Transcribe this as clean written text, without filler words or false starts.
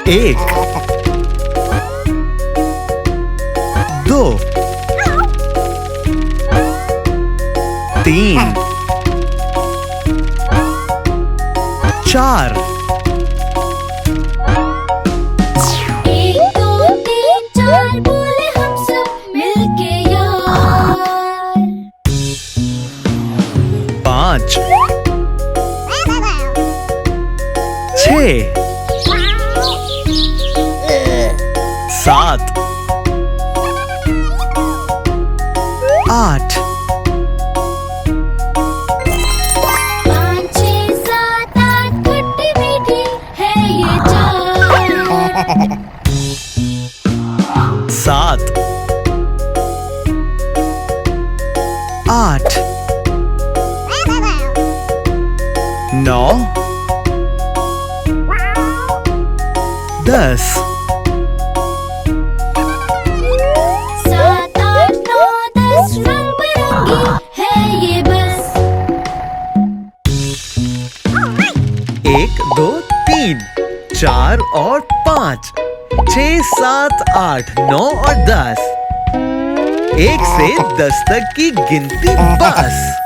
एक, दो, तीन, चार, एक दो तीन चार बोले हम सब मिलके यार। पाँच, छः, सात, आठ, 5 6 7 8 खट्टी मीठी है ये चार। सात, आठ, नौ, 10, 7 8 9 10 रंग बिरंगी है ये बस। एक, दो, तीन, चार और पाँच, 6 7 8 9 और 10। 1 से 10 तक की गिनती बस।